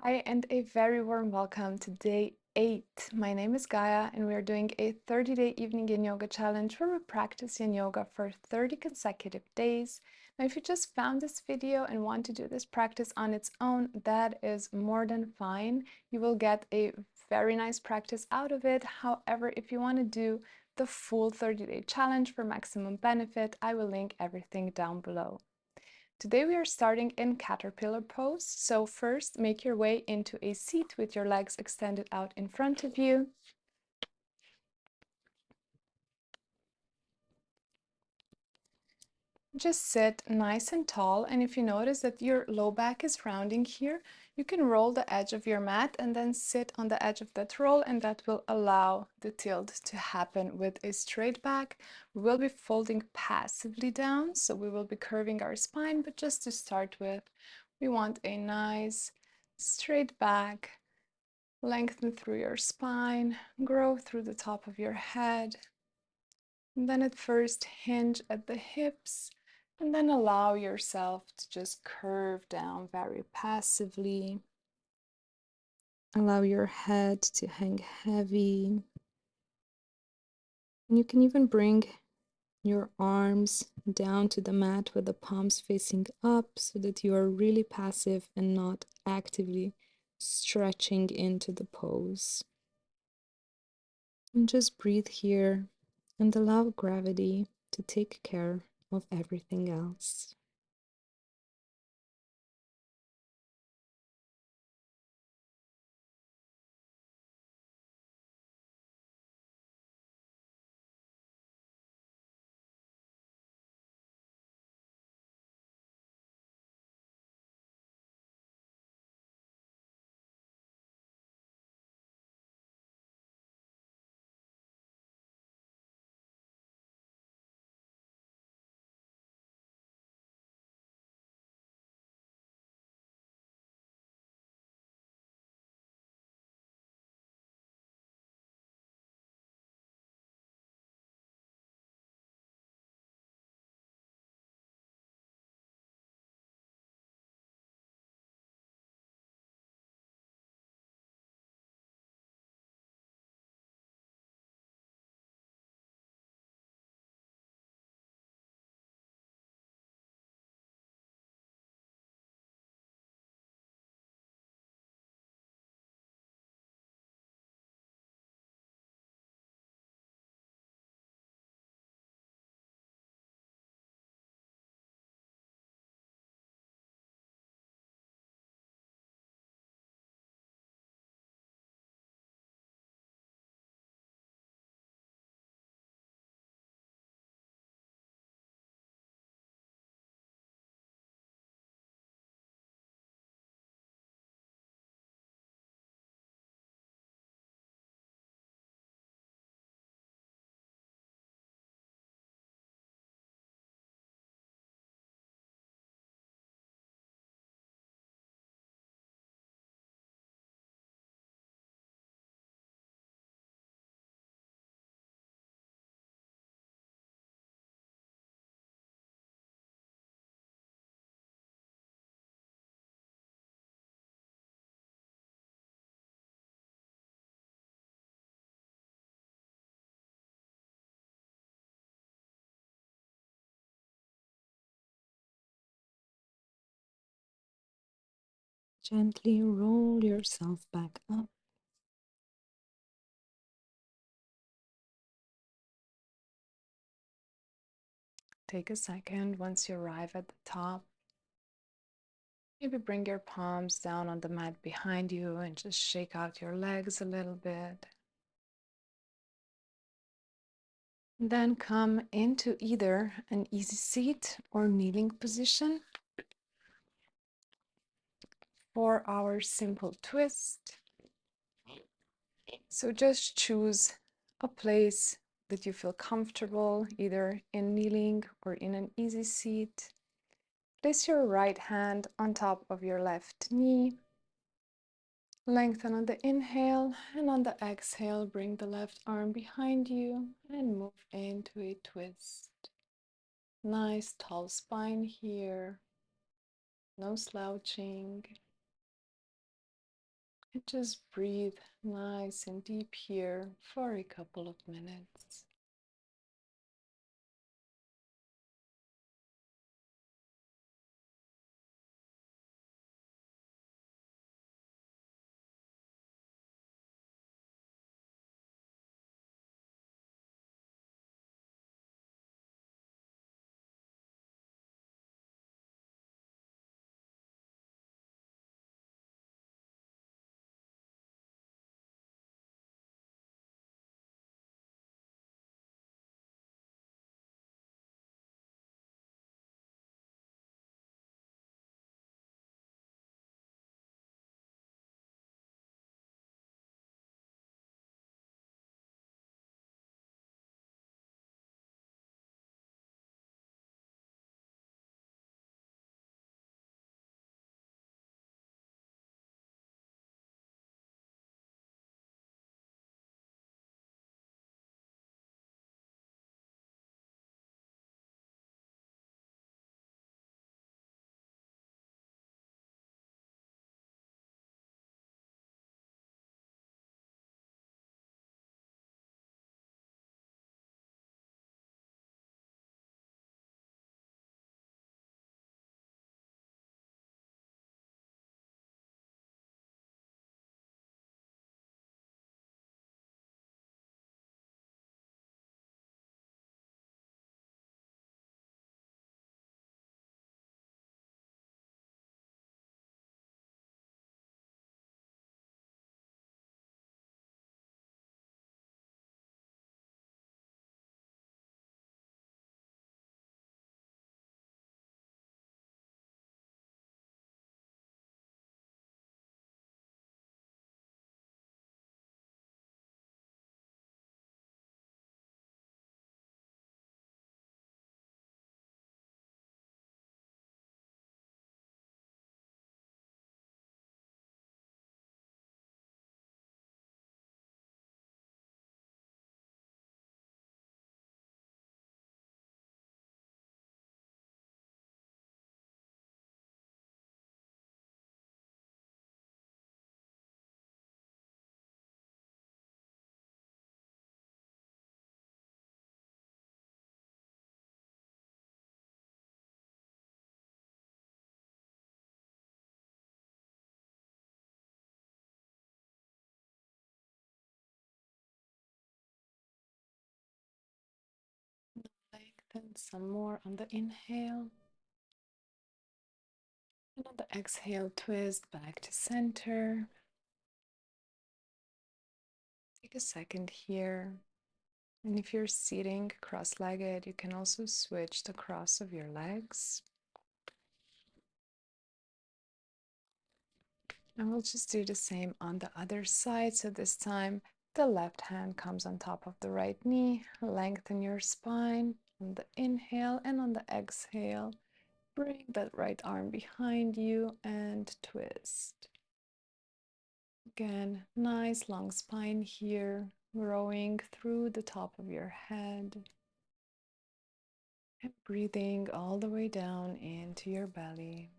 Hi, and a very warm welcome to day 8. My name is Gaia, and we are doing a 30-day evening yin yoga challenge where we practice yin yoga for 30 consecutive days. Now, if you just found this video and want to do this practice on its own, that is more than fine. You will get a very nice practice out of it. However, if you want to do the full 30-day challenge for maximum benefit, I will link everything down below. Today we are starting in caterpillar pose. So first, make your way into a seat with your legs extended out in front of you. Just sit nice and tall, and if you notice that your low back is rounding here, you can roll the edge of your mat and then sit on the edge of that roll, and that will allow the tilt to happen with a straight back. We will be folding passively down, so we will be curving our spine, but just to start with, we want a nice straight back, lengthen through your spine, grow through the top of your head, and then at first hinge at the hips, and then allow yourself to just curve down very passively. Allow your head to hang heavy. And you can even bring your arms down to the mat with the palms facing up so that you are really passive and not actively stretching into the pose. And just breathe here and allow gravity to take care of everything else. Gently roll yourself back up. Take a second once you arrive at the top. Maybe bring your palms down on the mat behind you and just shake out your legs a little bit. Then come into either an easy seat or kneeling position for our simple twist. So just choose a place that you feel comfortable, either in kneeling or in an easy seat. Place your right hand on top of your left knee. Lengthen on the inhale, and on the exhale, bring the left arm behind you and move into a twist. Nice tall spine here, no slouching. And just breathe nice and deep here for a couple of minutes. Lengthen some more on the inhale. And on the exhale, twist back to center. Take a second here. And if you're sitting cross-legged, you can also switch the cross of your legs. And we'll just do the same on the other side. So this time, the left hand comes on top of the right knee. Lengthen your spine on the inhale, and on the exhale, bring that right arm behind you and twist. Again, nice long spine here, growing through the top of your head. And breathing all the way down into your belly.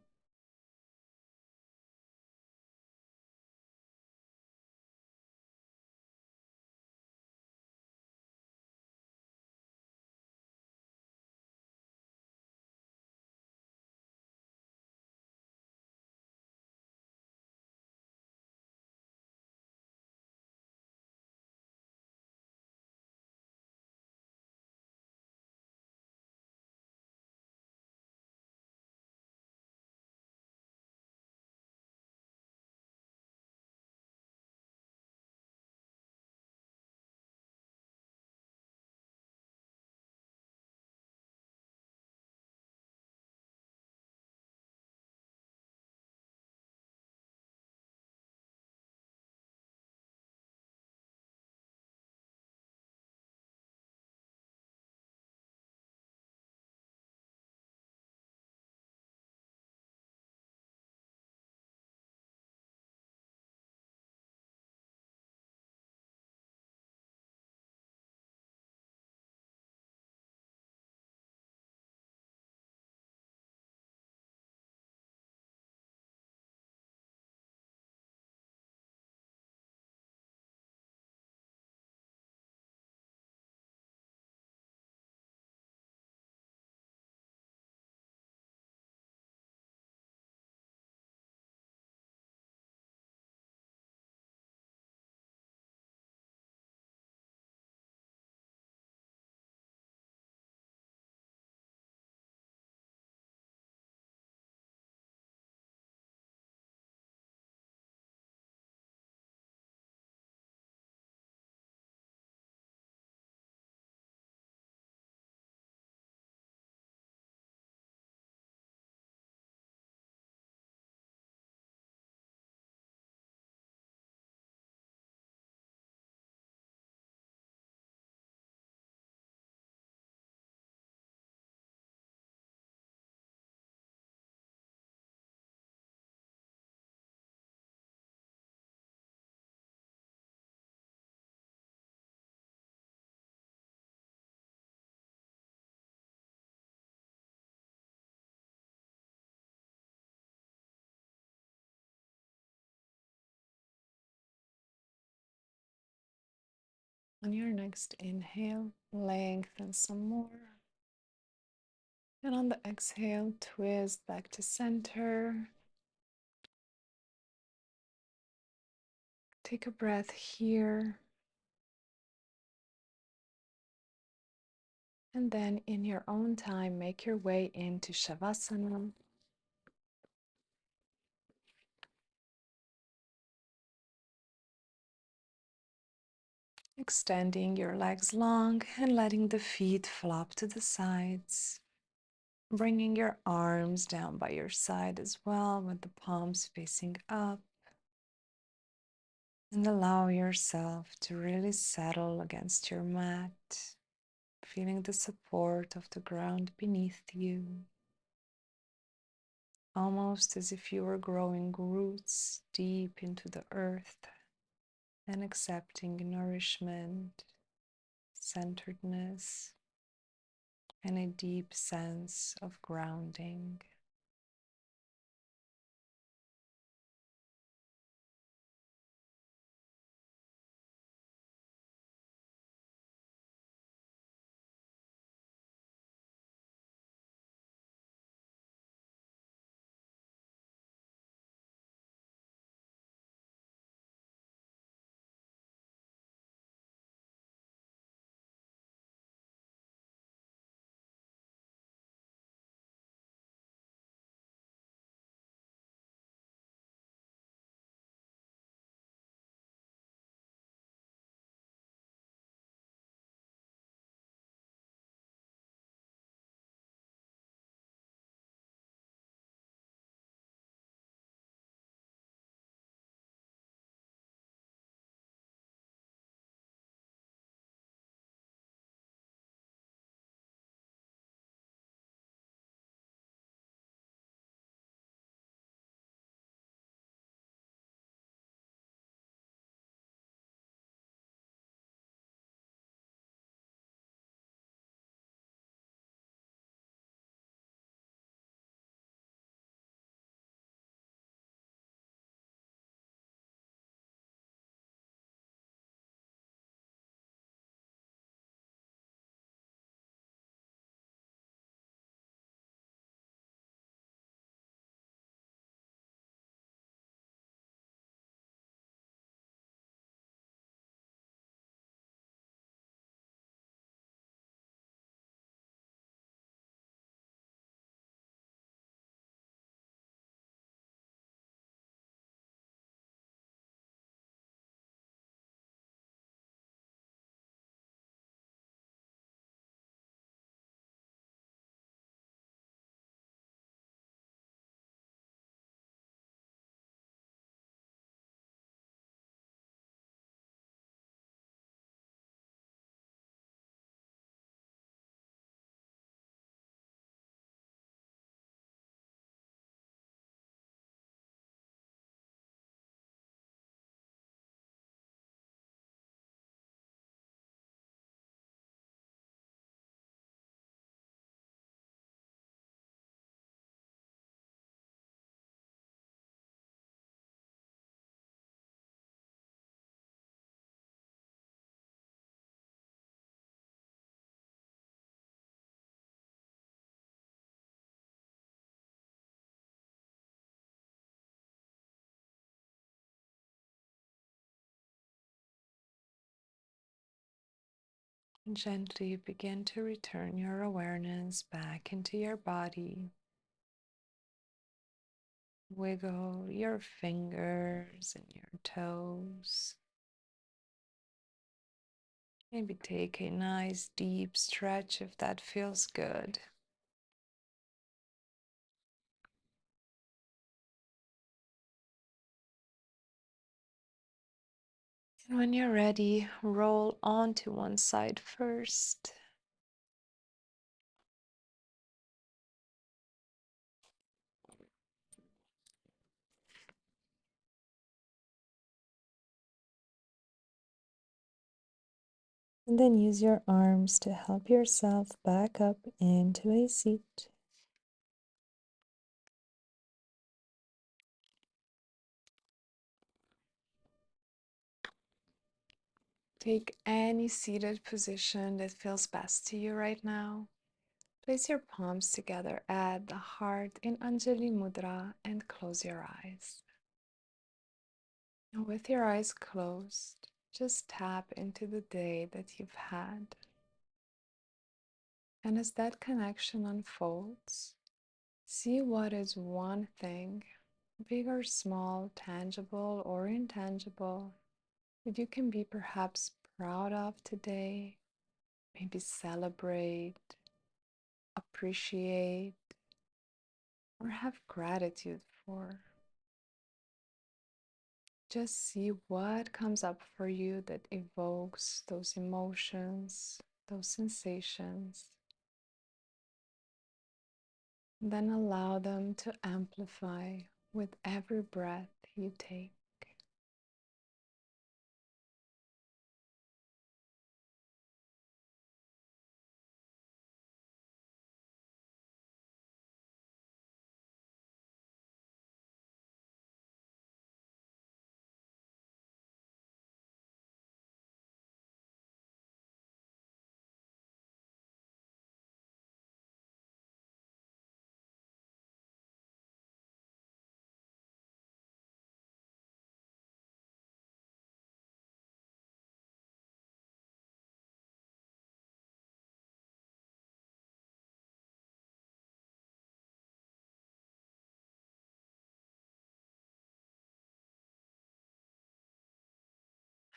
On your next inhale, lengthen some more. And on the exhale, twist back to center. Take a breath here. And then in your own time, make your way into Shavasana. Extending your legs long and letting the feet flop to the sides. Bringing your arms down by your side as well with the palms facing up. And allow yourself to really settle against your mat, feeling the support of the ground beneath you. Almost as if you were growing roots deep into the earth and accepting nourishment, centeredness, and a deep sense of grounding. Gently begin to return your awareness back into your body. Wiggle your fingers and your toes. Maybe take a nice deep stretch if that feels good. And when you're ready, roll onto one side first. And then use your arms to help yourself back up into a seat. Take any seated position that feels best to you right now. Place your palms together at the heart in Anjali Mudra and close your eyes. And with your eyes closed, just tap into the day that you've had. And as that connection unfolds, see what is one thing, big or small, tangible or intangible, that you can be perhaps proud of today, maybe celebrate, appreciate, or have gratitude for. Just see what comes up for you that evokes those emotions, those sensations. Then allow them to amplify with every breath you take.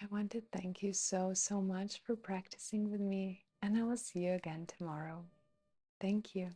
I want to thank you so much for practicing with me, and I will see you again tomorrow. Thank you.